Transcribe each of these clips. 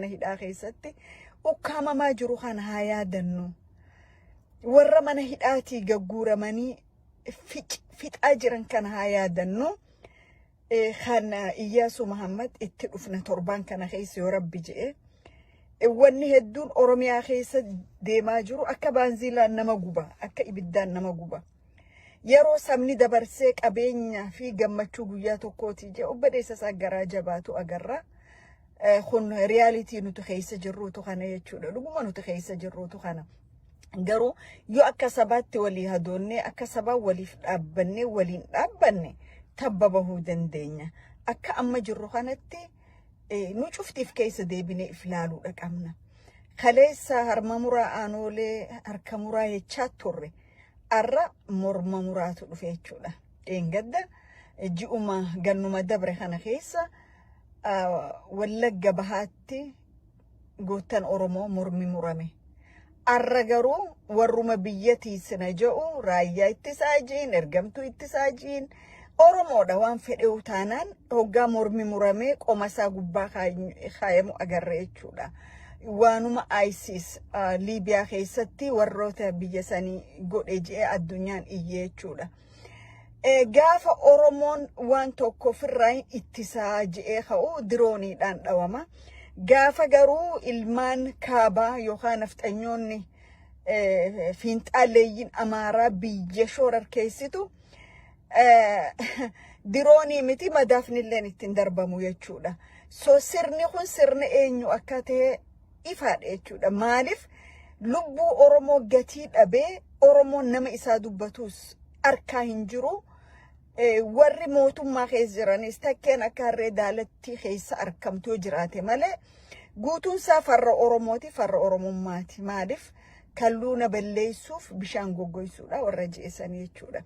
hidhaa keessatti ukkaamamaa jiru kana haa yaadannu. Warra mana hidhaatii gagguuramanii fixaa jiran kana haa yaadannu. Kan Iyyaasu Muhammad itti dhufna torban kana keessa yoo Rabbi jedhe wanni hedduun Oromiyaa keessa deemaa jiru akka baanziilaan nama guba, akka ibiddaan nama guba. Yeroo sabni dabarsee qabeenya fi gammachuu guyyaa tokkooti je obboleessa isaa garaa jabaatu agarra. Kun realitii nuti keessa jirruutu kana jechuudha. Dhuguma nuti keessa jirruutu kana. Garuu yoo akka sabaatti walii hadoonnee akka sabaa waliif dhaabbannee waliin dhaabbanne tabba bahuu dandeenya. Akka amma jirru kanatti nu cuftiif keessa deebinee ilaaluudha qabna. Kaleessa harma muraa aanoolee harka muraa jechaa turre. Arra morma muraatu dhufe jechuudha. Eengadda ji'uma gannuma dabre kana keessa Wallagga Bahaatti gootan Oromoo mormi murame. Arra garuu warruma biyyatiisina jedhu raayyaa ittisaa jiin ergamtuu ittisaa jiin Oromoodha waan fedhe taanaan hoggaa mormi murame qomasaa gubbaa kaayamu agarra jechuudha. Waanuma ISIS Liibiyaa keessatti warroota biyya sanii godhe jee addunyaan iyyee jechuudha. Gaafa Oromoon waan tokko firraa ittisaa jee ka'u dirooniidhaan dhawama. Gaafa garuu ilmaan kaabaa yookaan nafxanyoonni fiinxaaleeyyiin Amaaraa biyya shororkeessitu diroonii miti madaafnilleen ittiin darbamu jechuudha. So sirni kun sirna eenyu akka ta'e ifaadha jechuudha. Maaliif lubbuu Oromoo gatii dhabee Oromoon nama isaa dubbatus arkaa hin jiru. Warri mootummaa keessa jiranis takkeen akka harree daalatti keessa argamtuu jiraate malee guutuunsaa farra Oromooti farra Oromummaati. Maaliif kalluuna balleessuuf bishaan goggoysuudha warra jeesanii jechuudha.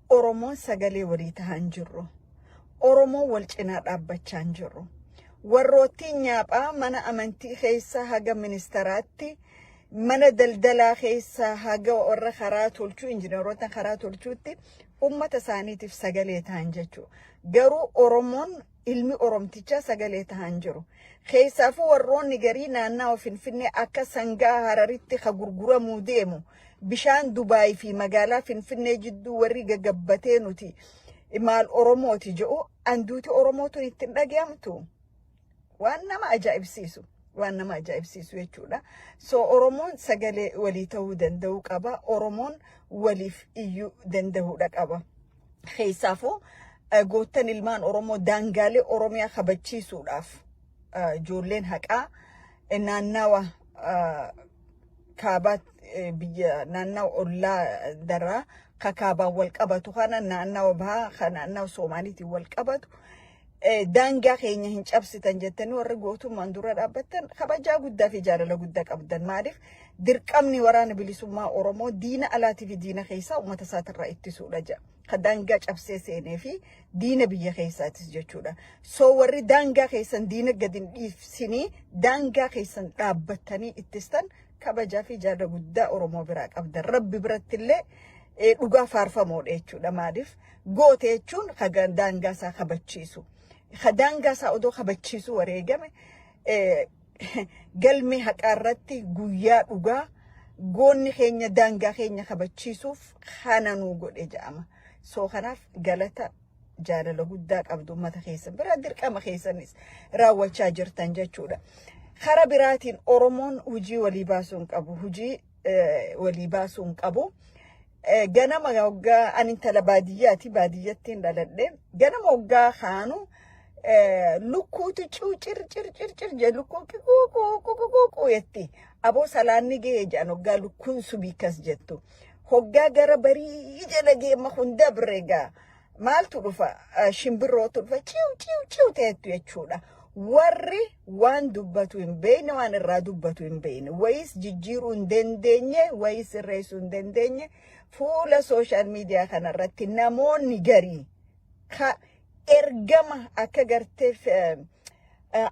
Oromoon sagalee walii tahan jirru. Oromoon wal cinaa dhaabbachaa hin jirru. Warroottiin nyaaphaa mana amantii keessa haga ministeraatti mana daldalaa keessa haga warra karaa tolchuu injineerota karaa tolchuutti ummata isaaniitiif sagalee tahan jechuudha. Garuu Oromoon ilmi Oromtichaa sagalee tahan jiru. Keessaafuu warroonni garii naannawaa Finfinnee akka sangaa Hararitti ka gurguramuu deemu bishaan Dubaay fi magaalaa Finfinnee jidduu warri gagabbatee nuti maal Oromooti jedhu anduuti Oromootuun ittiin dhaga'amtu. Waan nama ajaa'ibsiisu. Waan nama ajaa'ibsiisu jechuudha. So Oromoon sagalee walii ta'uu danda'u qaba. Oromoon waliif iyyuu danda'uudha qaba. Keessaafuu gootan ilmaan Oromoo daangaalee Oromiyaa kabachiisuudhaaf ijoolleen haqaa naannawa kaabaa biyya naannawa ollaa daraa kakaabaan wal qabatu kana naannawa bahaa kan naannawa Soomaaliitiin wal qabatu. Daangaa keenya hin cabsitan jettanii warri gootummaan dura dhaabbattan kabajaa guddaa fi jaalala guddaa qabdan. Maaliif dirqamni waraana bilisummaa Oromoo diina alaatii fi diina keessaa uummata isaatirraa ittisuudha jedha. Ka daangaa cabsee seenee fi diina biyya keessaatis jechuudha. So warri daangaa keessan diina gadi hin dhiibsinii daangaa keessan dhaabbattanii ittistan kabajaa fi jaalala guddaa Oromoo biraa qabdan. Rabbi birattillee dhugaa faarfamoodha jechuudha. Maaliif goote jechuun ka daangaa isaa kabachiisu. Daangaa isaa odoo kabachiisu wareegame galmee haqaarratti guyyaa dhugaa goonni keenya daangaa keenya kabachiisuuf kana nuu godhe jedhama. So kanaaf galata jaalala guddaa qabdu uummata keessan bira dirqama keessanis raawwachaa jirtan jechuudha. Kara biraatiin Oromoon hujii walii baasuu hin qabu. Hujii walii baasuu hin qabu. Ganama hoggaa ani intala baadiyyaati baadiyyattiin dhaladhe ganama hoggaa kaanu lukkuutu cir je lukkuu kukukukukukuu yetti aboo salaanni ga'ee jedhan hoggaa lukkuun subiikas jettu hoggaa gara barii jala geema hunda bireegaa maaltu dhufa shimbirrootu dhufa ciu ta'ettu jechuudha. Warri waan dubbatu hin beekne waan irraa dubbatu hin beekne wayis jijjiiruu hin dandeenye wayis irreessuu hin dandeenye fuula social media kanarratti namoonni garii ka ergama akka garteef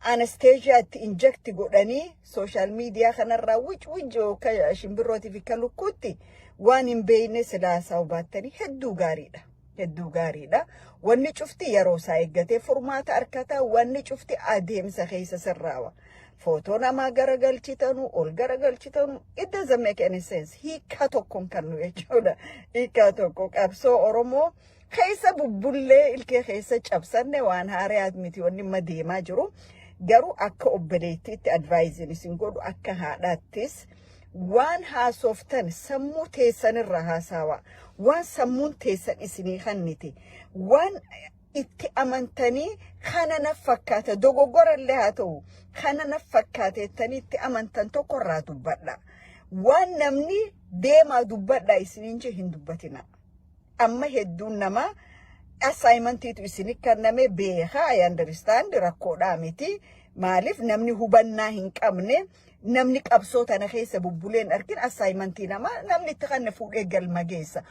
anesthesiaatti injecti godhanii social media kanarraa wujjoo ka shimbirrootii fi ka lukkuutti waan hin beekne silaasaa hubaattanii hedduu gaariidha. Hedduu gaariidha. Wanni cufti yeroo isaa eeggatee furmaata argata. Wanni cufti adeemsa keessa sirraawa. footoo namaa garagalchitanu ol garagalchitanu it doesn't make any sense. Hiikaa tokkoon kan nu jechuudha. Hiikaa tokko qabsoo Oromoo keessa bubbullee ilkee keessa cabsanne waan haariyaat miti wanni amma deemaa jiru. Garuu akka obboleettiitti advaayizin isin godhu akka haadhaattis waan haasoftan sammuu teessan irraa haasawaa. Waan sammuun teessan isinii kannite. Waan itti amantanii kana na fakkaata dogoggorallee haa ta'u kana na fakkaateettanii itti amantan tokko irraa dubbadha. Waan namni deemaa dubbadha isiniin je hin dubbatina. Amma hedduun nama assignmentiitu isinii kenname beekaa I understand rakkoodhaa miti. Maaliif namni hubannaa hin qabne namni qabsoo tana keessa bubbuleen argin assignmentii nama namni itti kanne fuudhee galma geessa.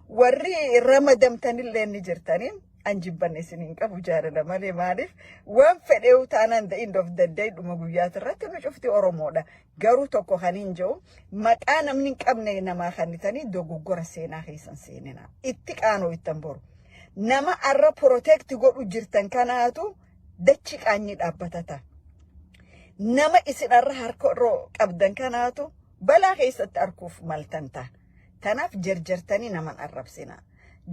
Warri ramadamtanillee ni jirtanii anjibbanne isiniin qabu jaalala malee maaliif waan fedhee utaanan the end of the day dhuma guyyaati irratti nu cufti Oromoodha. Garuu tokko kan hin jiru maqaa namni hin qabne namaa kannitanii dogoggora seenaa keessan seenina. Itti qaanoo ittan boru. Nama arra protect godhu jirtan kanaatu dachi qaanyi dhaabbatata. Nama isin arra harka qabdan kanaatu balaa keessatti arkuuf maltanta. Tanaaf jarjartanii naman arrabsina.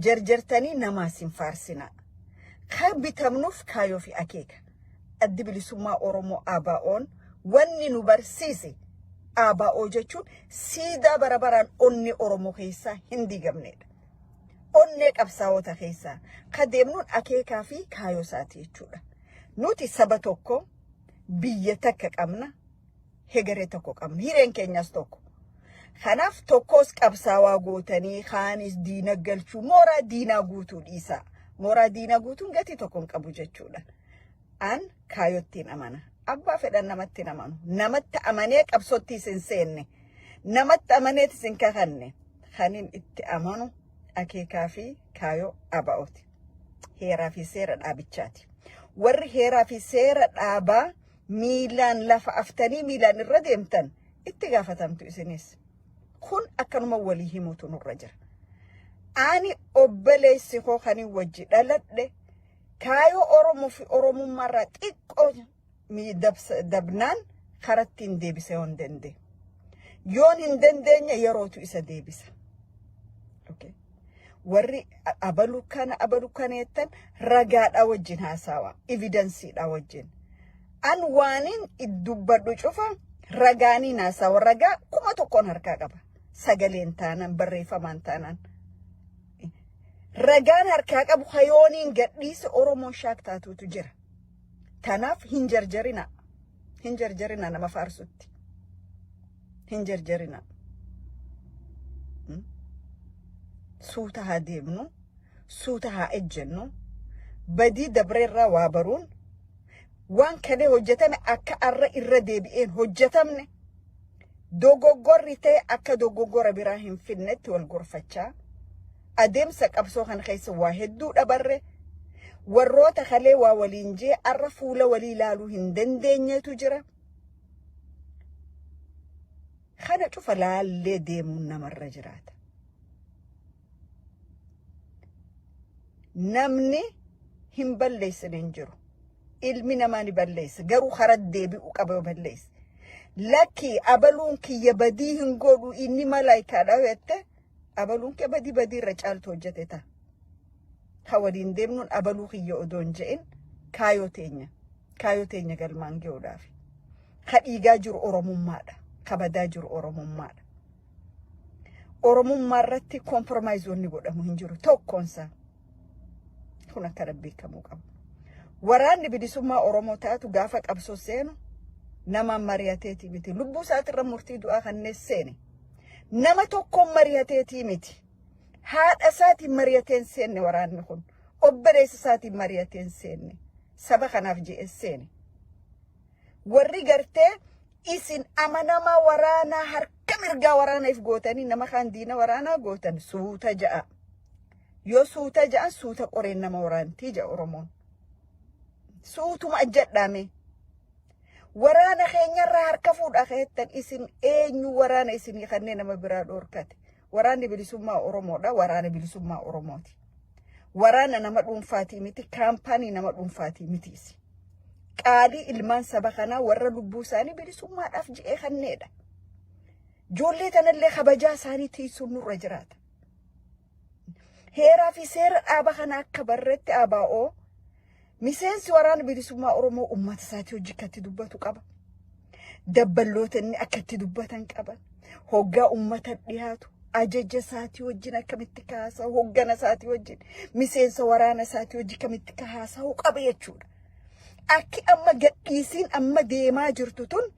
Jarjartanii namaa sin faarsina. Kan bitamnuuf kaayoo fi akeeka. Addi bilisummaa Oromoo ABO'n wanni nu barsiise ABO jechuun siidaa barabaraan onni Oromoo keessaa hin diigamnedha. Onnee qabsaa'ota keessaa kan deemnuun akeekaa fi kaayoo isaati jechuudha. Nuti saba tokko biyya takka qabna, hegeree tokko qabna, hireen keenyas tokko. Kanaaf tokkos qabsaawaa gootanii kaanis diina galchuu mooraa diinaa guutuu dhiisa. Mooraa diinaa guutuun gatii tokkoon qabu jechuudha. An kaayottiin amana. Abbaa fedhan namatti amanu. Namatti amanee qabsootti isin seenne. Namatti amanee isin kakanne. Kanin itti amanu akeekaa fi kaayoo ABO'ti. Heeraa fi seera dhaabichaati. Warri heeraa fi seera dhaabaa miilaan lafa aftanii miilaan irra deemtan itti gaafatamtu isinis. Kun akkanuma walii himuutu nurra jira. Ani obboleessi koo kanin wajji dhaladhe kaayoo Oromoo fi Oromummaarraa xiqqoo dabnaan karatti hin deebise yoon dandee. Yoon hin dandeenye yerootu isa deebisa. Okay. Warri abalu kaneettan ragaadha wajjin haasawa, evidensiidha wajjin. An waanin dubbadhu cufa ragaaniin haasawa, ragaa kuma tokkoon harkaa qaba. Sagaleen taanan barreeffamaan taanan. Ragaan harkaa qabu hayooniin gadhiise Oromoon shaaktaatuutu jira. Tanaaf hin jarjarina. Hin jarjarina nama faarsutti. Hin jarjarina. Suuta haa deemnu, suuta haa ejjennu, badii dabreerraa waa baruun, waan kalee hojjetame akka arra irra deebi'een hojjetamne, dogoggorri ta'e akka dogoggora biraa hin finnetti wal gorfachaa, adeemsa qabsoo kan keessa waa hedduu dhabarre, warroota kalee waa waliin jee arra fuula walii ilaaluu hin dandeenyetu jira. Kana cufa laallee deemuun namarra jiraata. Namni hin balleessin hin jiru. Ilmi namaa ni balleessa. Garuu karaa deebi'u qaba balleessa. Lakki abaluun kiyya badii hin godhu inni malaayikaadha jette abaluun kiyya badii irra caaltu hojjete ta'a. Ka waliin deemnuun abaluu kiyya odoon je'in kaayoo teenya galmaan ga'uudhaaf. Ka dhiigaa jiru Oromummaadha. Ka badaa jiru Oromummaadha. Oromummaa irratti kompromaayizoonni godhamu hin jiru tokkoonsaa. Kun akka beekamuu qabu. Waraanni bilisummaa Oromoo taatu gaafa qabsoo seenu nama mari'ateetii miti. Lubbuu isaatirra murtii du'aa kanneen seene. Nama tokkoon mari'ateetii miti. Haadha isaatiin mari'ateen seenne waraanni kun. Obboleessa isaatiin mari'ateen seenne. Saba kanaaf je'ee seene. Warri gartee isin amanamaa waraanaa harka mirgaa waraanaaf gootanii nama kaan diina waraanaa gootan suuta ja'a. Yoo suuta ja'an suuta qoreen nama waraantii ja'a Oromoon. Suutuma ajjadhaame. Waraana keenyarraa harka fuudhaa keettan isin eenyu waraana isinii kanneen nama biraa dhoorkate. Waraanni bilisummaa Oromoodha. Waraana bilisummaa Oromooti. Waraana nama dhuunfaatii miti. Kaampaanii nama dhuunfaatii mitiisi. qaalii ilmaan saba kanaa warra lubbuu isaanii bilisummaadhaaf je'ee kanneedha. Ijoollee tanallee kabajaa isaanii tiisuun nurra jiraata. Heeraa fi seera dhaaba kana akka barreetti ABO miseensi waraana bilisummaa Oromoo uummata isaatii hojii akkatti dubbatu qaba. Dabballoota inni akkatti dubbatan qaban. Hoggaa uummata dhiyaatu ajaja isaatii wajjin akkamitti kaasa'u, hoggana isaatii wajjin miseensa waraana isaatii hojii akkamitti kaasa'u qaba jechuudha. Akki amma gadhiisiin amma deemaa jirtu tun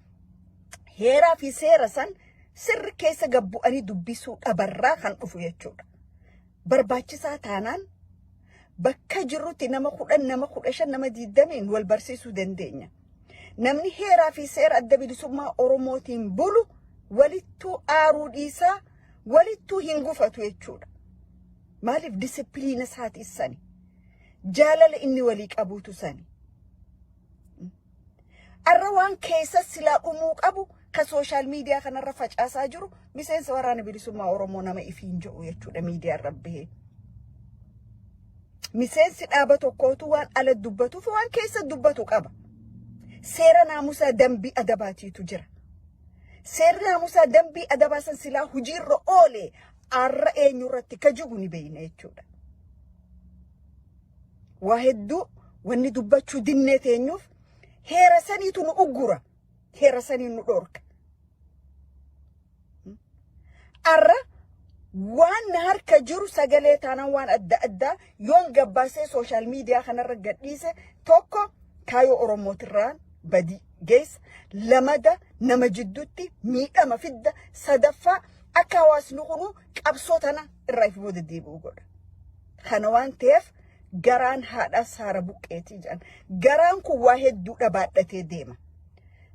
heeraa fi seera san sirri keessa gabbu'anii dubbisuu dhabarraa kan dhufu jechuudha. Barbaachisaa taanaan bakka jirrutti nama 10 nama 15 nama 20 wal barsiisuu dandeenya. Namni heeraa fi seera adda bilisummaa Oromootiin bulu walittuu aaruu dhiisaa walittuu hin gufatu jechuudha. Maaliif disipliina isaatii sani? Jaalala inni walii qabuutu sani. Arra waan keessa silaa dhumuu qabu ka social media kanarra facaasaa jiru miseensa waraana bilisummaa Oromoo nama ifiin jedhu jechuudha miidiyaa irra bahee. Miseensi dhaaba tokkootu waan ala dubbatuuf waan keessa dubbatu qaba. Seera naamusaa dambii adabaatiitu jira. Seerri naamusaa dambii adabaa san silaa hojiirra oolee arra eenyurratti ka jigu ni beeyna jechuudha. Waa hedduu wanni dubbachuu dinnee teenyuuf heera saniitu nu uggura. Heera sanii nu dhorka. Arra waan harka jiru sagalee taanaan waan adda addaa yoon gabbaasee social media kanarra gadhiise tokko kaayoo Oromootirraan badii geessa, lamada nama jidduutti miidhama fidda, sadaffaa akka hawaasni kunu qabsoo tana irraa if booda deebi'u godha. Kana waan ta'eef garaan haadha saara buqqeetii jedhan. Garaan kun waa hedduu dhabaadhatee deema.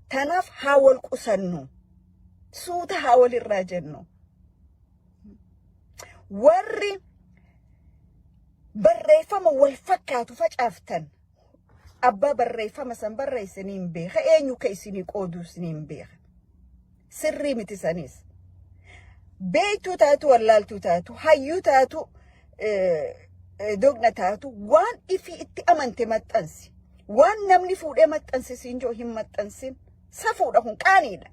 Tanaaf haa wal qusannu. Suuta haa walirraa jennu. Warri barreeffama wal fakkaatu facaaftan abbaa barreeffama san barreessaniin beeka eenyu ka isinii qooduusniin beeka. Sirrii miti sanis. Beektuu taatu wallaaltuu taatu hayyuu taatu dogna taatu waan ifi itti amante maxxansi. Waan namni fuudhee maxxansisiin joo hin maxxansin safuudha kun qaaniidha.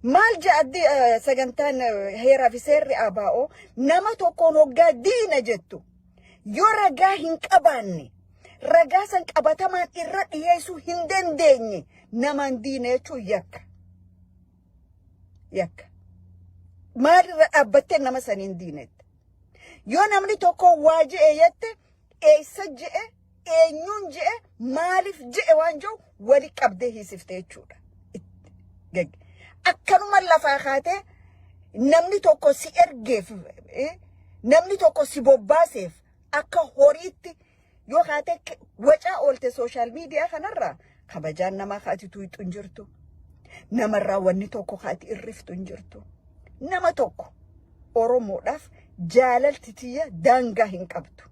Maal jaaddi sagantaan heeraa fi seerri ABO nama tokkoon hoggaa diina jettu yoo ragaa hin qabaanne ragaa san qabatamaan irra dhiyeessuu hin dandeenye namaan diina jechuun yakka. Yakka. Maalirra dhaabbattee nama saniin diinette? Yoo namni tokko waa je'e jette eessa je'e eenyuun je'e maaliif je'e waan jiru wali qabdee hiisifte jechuudha. Akkanuma lafaa kaatee namni tokko si ergeef namni tokko si bobbaaseef akka horiitti yoo kaatee wacaa oolte social media kanarraa kabajaan namaa kaatitu hin jirtu. Namarraa wanni tokko kaati irriftu hin jirtu. Nama tokko Oromoodhaaf jaalalti tiyya daangaa hin qabdu.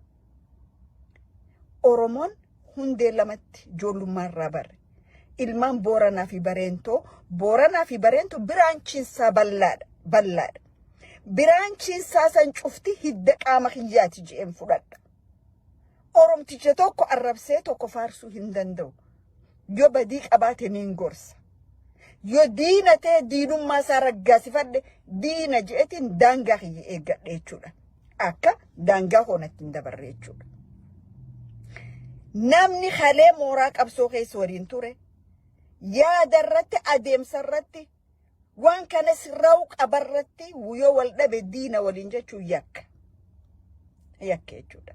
Oromoon hundee lamatti ijoollummaarraa barre. Ilmaan Booranaa fi Bareentoo biraanchiinsaa bal'aadha. Biraanchiinsaa san cufti hidda qaama kiyyaati je'een fudhadha. Oromticha tokko arrabsee tokko faarsuu hin danda'u. Yoo badii qabaate niin gorsa. Yoo diina ta'e diinummaa isaa raggaasifadhe diina je'etiin daangaa kiyya eeggadhe jechuudha. Akka daangaa koonatti hin dabarre jechuudha. Namni halee mooraa qabsoo keessa waliin ture. Yaadarratti adeemsarratti waan kana sirraa'u qabarratti yoo wal dhabe diina waliin jechuun yakka. Yakka jechuudha.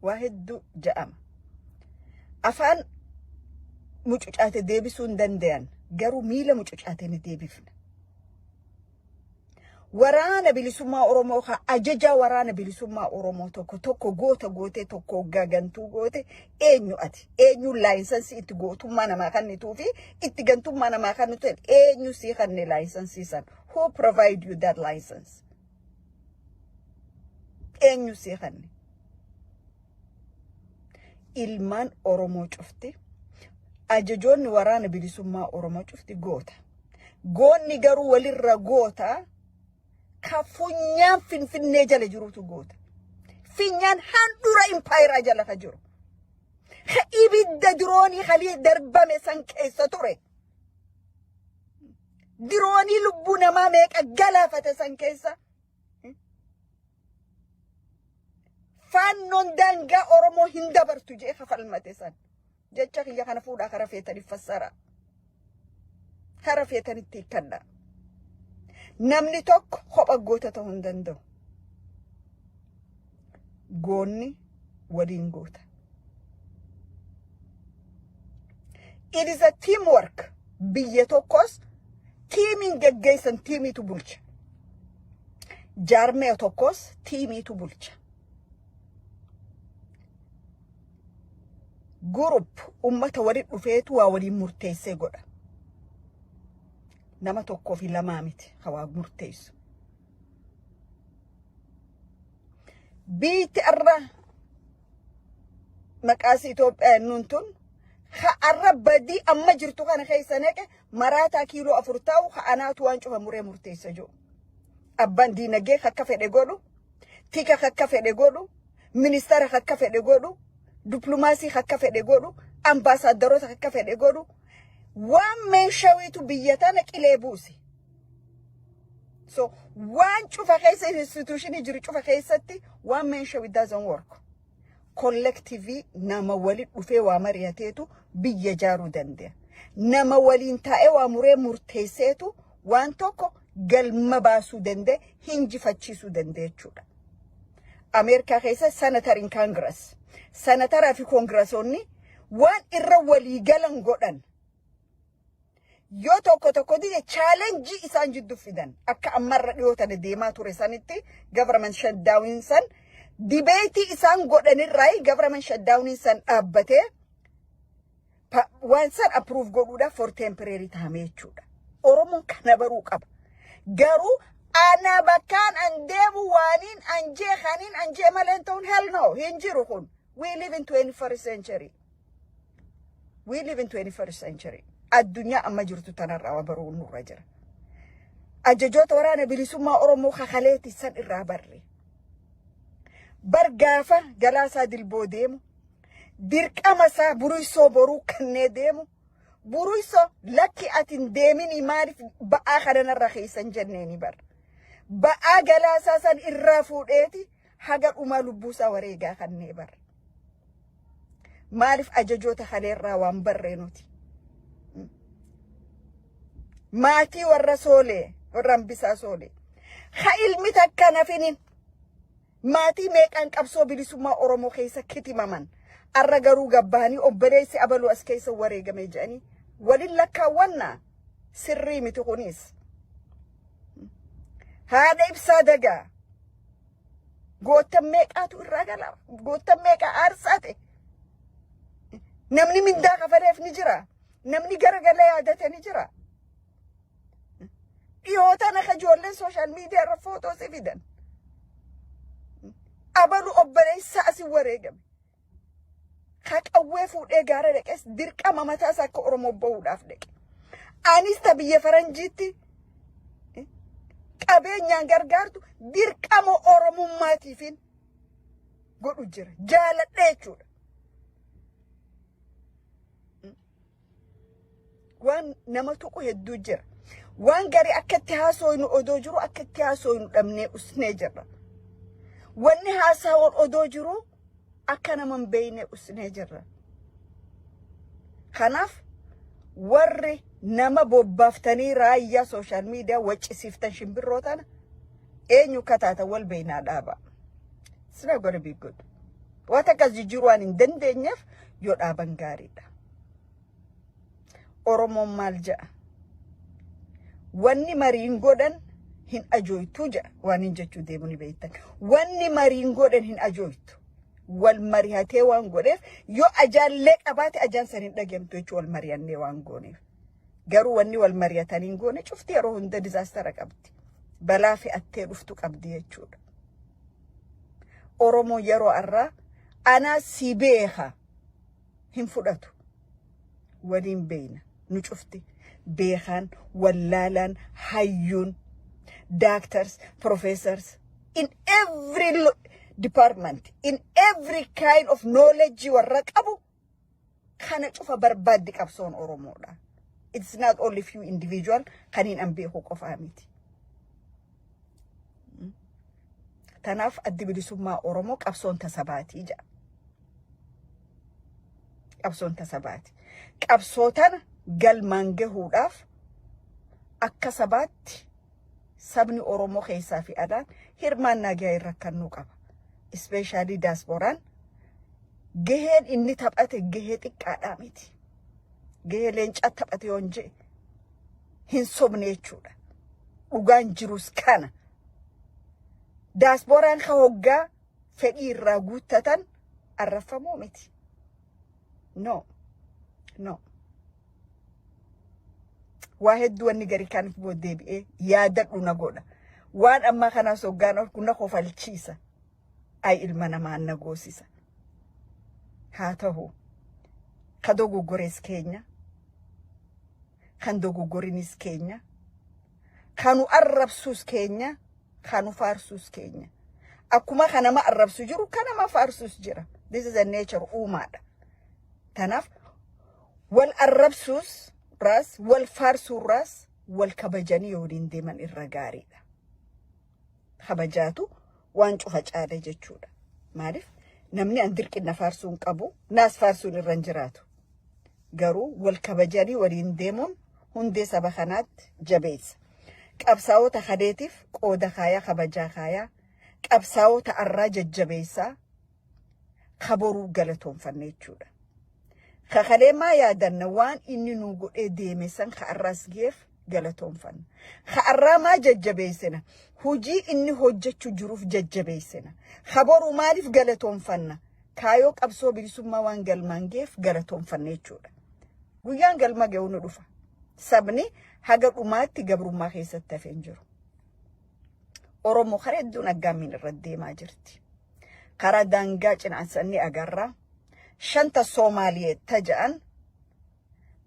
Waa hedduu ja'ama. Afaan mucucaate deebisuu hin danda'an garuu miila mucucaate ni deebifna. Waraana bilisummaa Oromoo ka ajaja waraana bilisummaa Oromoo tokko gootee tokko gagantuu goote eenyu ati eenyu laayisansi itti gootummaa namaa kannituu fi itti gantummaa namaa kannitu eenyu sii kanne laayisansii san who provide you that license eenyu sii kanne ilmaan Oromoo cufti ajajoonni waraana bilisummaa Oromoo cufti goonni garuu walirra goota. Kafunyaan finfinnee jala jirutu goota. finyan handura empire jala kajuru ibidda droni khali darbame san keessa ture droni lubbuna ma meeqa galafate san keessa fannon danga oromo hindabartu je khafalmate san jecha kiyya kana fuudha karafeetani fassara karafeetani tikkanna namni tokko kopha goota ta'uu hin danda'u goonni waliin goota. It is a teamwork. Biyya tokkos teaming geggeessan tiimiitu bulcha. Jaarmee tokkos tiimiitu bulcha. Group ummata waliin dhufeetu waa waliin murteessee godha. Nama tokkoo fi lamaa miti hawaa murteessu. Biitti arra maqaasi Itoophiyaa nuntun arrabadi amma jirtu kana keessa neqe marata kiilo 4 ta'u anaatu waan cufa muree murteessa jiru. Abban diinagee akka fedhe godhu, tika akka fedhe godhu, ministeera akka fedhe godhu, diplomaasii akka fedhe godhu, ambaasaaddaroota akka fedhe godhu. Waan meeshawiitu biyya tana qilee buusi. So waan cufa keessa institution jiru cufa keessatti waan meeshawi doesn't work. Collectively nama waliin dhufee waa mari'ateetu biyya jaaruu danda'a. Nama waliin taa'ee waa muree murteesseetu waan tokko galma baasuu danda'a, hinjifachiisuu danda'a jechuudha. Ameerikaa keessa senator in Congress, senataraa fi koongirasonni waan irra walii galan godhan. Yoo tokko dide challenge isaan jiddu fidan akka ammarra dhiyootana deemaa ture sanitti government shutdown san debate isaan godhanirraa government shutdown san dhaabbate waan san approve godhuudha for temporary time jechuudha. Oromoon kana baruu qaba. Garuu ana bakkaan andeemu waaniin anjee khaniin anjee maleen ta'uun hell no hinjiru kun. We live in 21st century. We live in 21st century. Addunyaa amma jirtu tanarraa waa baruu nurra jira. Ajajoota waraana bilisummaa Oromoo kakaleeti san irraa barre. Bargaafa galaasaa dilboo deemu. Dirqama isaa buruisoo boruu kannee deemu. Buruisoo lakki atin deemini maaliif ba'aa kanarra keessan jenneeni bar. Ba'aa galaasaa san irraa fuudheeti haga dhumaa lubbuusaa wareegaa kannee bar. Maaliif ajajoota kaleerraa waan barree nuti. Maatii warra soolee, warra hambisaa soolee. Ha ilmi takka nafinin. Maatii meeqaan qabsoo bilisummaa Oromoo keessa kitimaman. Arra garuu gabbaanii obboleessi abaluu as keessa wareegame jedhanii waliin lakkaawwannaa sirrii miti kunis. Haadha ibsaa dagaa. Goottan meeqaatu irraa gala. Goottan meeqa aarsaate. Namni mindaa kafaleef ni jira. Namni garagalee yaadate ni jira. Dhiyoota naka ijoolleen social media irra footoo si fidan. Abalu obboleessa asi wareegame. Qawwee fuudhee gaara dhaqes dirqama mataasaa akka Oromoo bahuudhaaf dhaqe. Anis biyya faranjiitti qabeenyaan gargaartu dirqama Oromummaatiifin godhu jira. Jaaladhe jechuudha. Waan nama tuqu hedduu jira. Waan gari akkatti haasooynu odoo jiru akkatti haasooynu dhabnee usnee jirra. Wanni haasaawwan odoo jiru akka naman beeyne usnee jirra. Kanaaf warri nama bobbaaftanii raayyaa social media waccisiiftan shimbirroo tana eenyu kataata wal beeynaa dhaaba. It's not gonna be good. Waan akkas jijjiiruu waan hin dandeenyeef yoo dhaaban gaariidha. Oromoon maal ja'a? Wanni mariin godhan hin ajooytu ja'a waan hin jechuu deemu ni beektan. Wanni mariin godhan hin ajooytu. Wal mari'atee waan godheef yoo ajaallee qabaate ajaan san hin dhageemtu jechuu wal mari'annee waan gooneef. Garuu wanni wal mari'atanii hin goone cufti yeroo hunda dizaastara qabdi. Balaa fe'attee dhuftu qabdi jechuudha. Oromoo yeroo arraa anaa si beeka hin fudhatu. Waliin beeyna nu cufti. Beekan, wallalan, hayyun, doctors, professors, in every department, in every kind of knowledge warra qabu kana cufa barbaaddi qabsoon Oromoodha. It's not only few individual kaniin an beeku qofaa miti. Tanaaf addi bilisummaa Oromoo qabsoon tasabaatii jedha. Qabsoon tasabaati. Qabsootan galmaan gahuudhaaf akka sabaatti sabni Oromoo keessaa fi adaan hirmaannaa gahee irra kannuu qaba. Especially diasporaan gaheen inni taphate gahee xiqqaadhaa miti. Gahee leencaa taphate yoon jedhe hin sobne jechuudha. Dhugaan jirus kana. Diasporaan ka hoggaa fedhii irraa guuttatan arrafamoo miti. No. Waa hedduu wanni gari kaaniif booddeebi'ee yaadadhu na godha. Waan ammaa kanaas hoggaan kun na kofalchiisa. Ay ilma namaan na goosisa. Haa ta'u ka dogoggores keenya, kan dogoggorinis keenya, kanu arrabsuus keenya, kanu faarsuus keenya. Akkuma kanama arrabsu jiru kanama faarsuus jira. This is a nature uumaadha. Tanaaf wal arrabsuus ras wal faarsuun ras wal kabajanii waliin deeman irra gaariidha. Kabajaatu waan cufa caala jechuudha. Maaliif namni an dirqina faarsuun qabu naas faarsuun irra hin jiraatu. Garuu wal kabajanii waliin deemuun hundee saba kanaatti jabeessa. Qabsaa'ota kadeetiif qooda kaayaa kabajaa kaayaa, qabsaa'ota arraa jajjabeessaa kaboruu galatoonfanne jechuudha. Kakalee maa yaadanna waan inni nu godhee deeme san ka arraas geef galatoonfanna. Ka arraa maa jajjabeessina. Hujii inni hojjechuu jiruuf jajjabeessina. Kaboruu maaliif galatoonfanna. Kaayoo qabsoo bilisummaa waan galmaan geef galatoonfanne jechuudha. Guyyaan galma ga'u nu dhufa. Sabni haga dhumaatti gabrummaa keessatti hafee hin jiru. Oromoo karaa hedduun aggaammiin irra deemaa jirti. Karaa daangaa cinaansanii agarraa. Shanta Soomaaliyeetta jedhan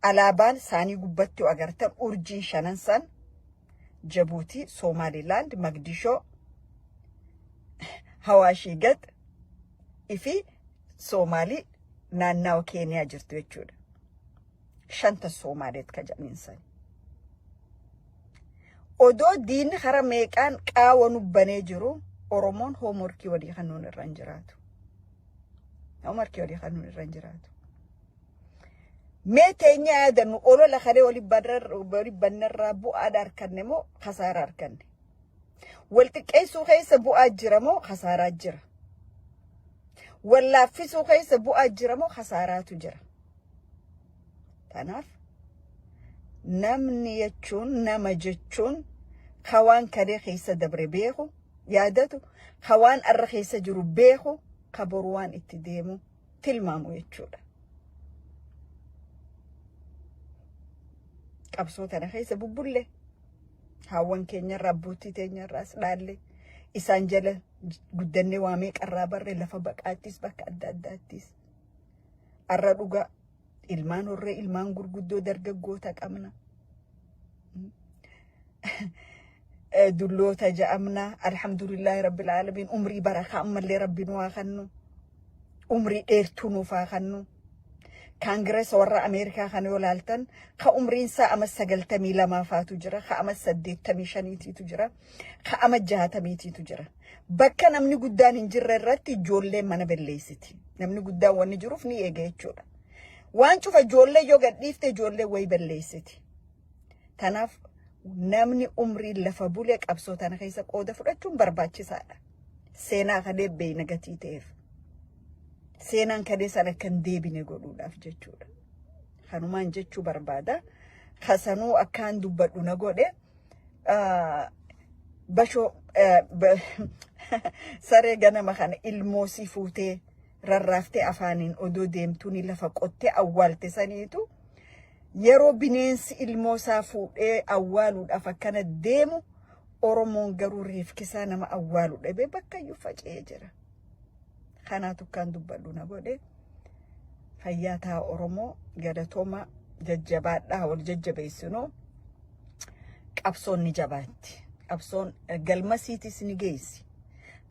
alaabaan isaanii gubbatti agartan urjiin shanan san Jabuutii, Somaalilaand, Magdishoo, Hawaashii gad ifi Soomaalii naannawa Keeniyaa jirtu jechuudha. Shanta Soomaaliyeet ka jedhaniin san. Odoo diinni hara meeqaan qaawa nubbanee jiru Oromoon hoomorkii walii kannuun irra hin jiraatu. Hoomorkii walii kannuun irra hin jiraatu. Mee teenya yaadannu olola kalee wali bannarraa bu'aadha harkanne moo khasaaraa harkanne? Walxiqqeessuu keessa bu'aa jira moo khasaaraa jira? Wallaaffisuu keessa bu'aa jira moo khasaaraatu jira? Tanaaf namni jechuun nama jechuun kawaan kalee keessa dabre beeku yaadatu kawaan arra keessa jiru beeku kaboru waan itti deemu tilmaamu jechuudha. Qabsoo tana keessa bubbulle hawwan keenya irraa abbootii teenya irraas dhaalle isaan jala guddannee waamee qarraa barre lafa baqaattis bakka adda addaattis arra dhugaa ilmaan horree ilmaan gurguddoo dargaggoota qabna. Dulloota ja'amna alhamdulillahi rabbil alamin umrii barakaa ammallee rabbi nu haa kennu umrii dheertuu nuuf haa kennu. Kaangiresa warra Ameerikaa kan yoo laaltan ka umriin isaa ama 92 faatu jira, ka ama 85 jira, ka ama 60 jira. Bakka namni guddaan hin jirre irratti ijoollee mana balleessiti. Namni guddaan wanni jiruuf ni eega jechuudha. Waan cufa ijoollee yoo gadhiifte ijoollee way balleessiti. Tanaaf namni umrii lafa bulee qabsoo tana keessa qooda fudhachuun barbaachisaadha. Seenaa kadee beeyna gatii ta'eef. Seenaan kadee sana kan deebine godhuudhaaf jechuudha. Kanumaan jechuu barbaada. Kasanuu akkaan dubbadhu na godhe bashoo saree ganama kana ilmoosii fuutee rarraaftee afaaniin odoo deemtuun lafa qottee awwaalte saniitu yeroo bineensi ilmoosaa fuudhee awwaaluudhaaf akkana deemu Oromoon garuu reefkisaa nama awwaalu dhabee bakkayyuu faca'ee jira. Kanaatu kan dubbadhu na godhe fayyaa taa Oromoo galatooma jajjabaadhaa wal jajjabeessinoo qabsoon ni jabaatti. Qabsoon galmasiitis ni geessi.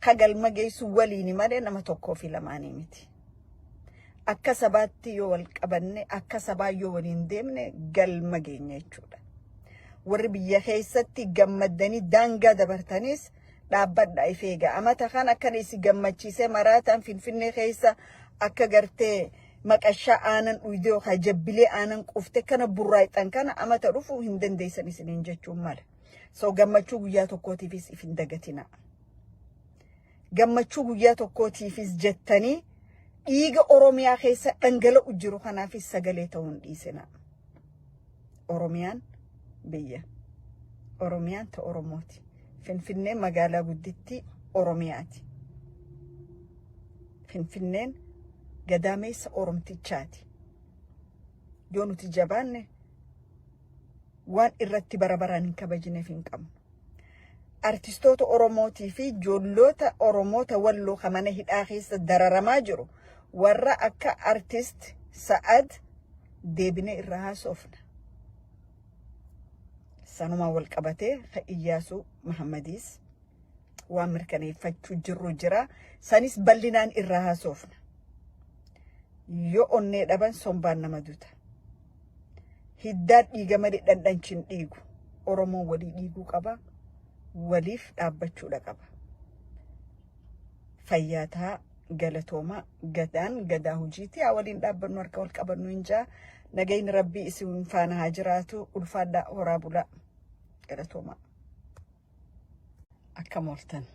kagalma geessu waliini malee nama tokkoo fi lamaanii miti. Akka sabaatti yoo wal qabanne akka sabaa yoo waliin deemne galma geenya jechuudha. Warri biyya keessatti gammaddanii daangaa dabartanis dhaabbadhaa ifeega. Amata kan akkanis gammachiisee maraataan Finfinnee keessa akka gartee maqashaa aanan uydoo hajabbilee aanan qufte kana burraayxan kana amata dhufuu hin dandeessan isiniin jechuun mala. So gammachuu guyyaa tokkootiifis if hin dagatina. Gammachuu guyyaa tokkootiifis jettanii dhiiga Oromiyaa keessa dhangala'u jiru kanaafis sagalee ta'uun dhiisina. Oromiyaan biyya. Oromiyaan ta Oromooti. Finfinneen magaalaa gudditti Oromiyaati. Finfinneen gadaameessa Oromtichaati. Yoo nuti jabaanne waan irratti barabaraan hin kabajineef hin qabnu. Artistoota Oromootii fi ijoollota Oromoota walloo kamana hidhaa keessa dararamaa jiru warra akka artist Sa'ad deebinee irraa haasofna. Sanuma wal qabatee Iyyaasuu Muhammadis waan mirkaneeffachuu jirru jira. Sanis bal'inaan irraa haasofna. Yoo onnee dhaban sombaan nama duuta. Hiddaan dhiiga malee dhandhanchin dhiigu. Oromoon walii dhiiguu qaba. Waliif dhaabbachuudha qaba. Fayyaataa galatoomaa gadaan gadaa hojiiti haa waliin dhaabbannu harka wal qabannu hinjaa. Nagayni Rabbii isin faana haa jiraatu ulfaadhaa horaa bulaa galatoomaa. Akka mooltan.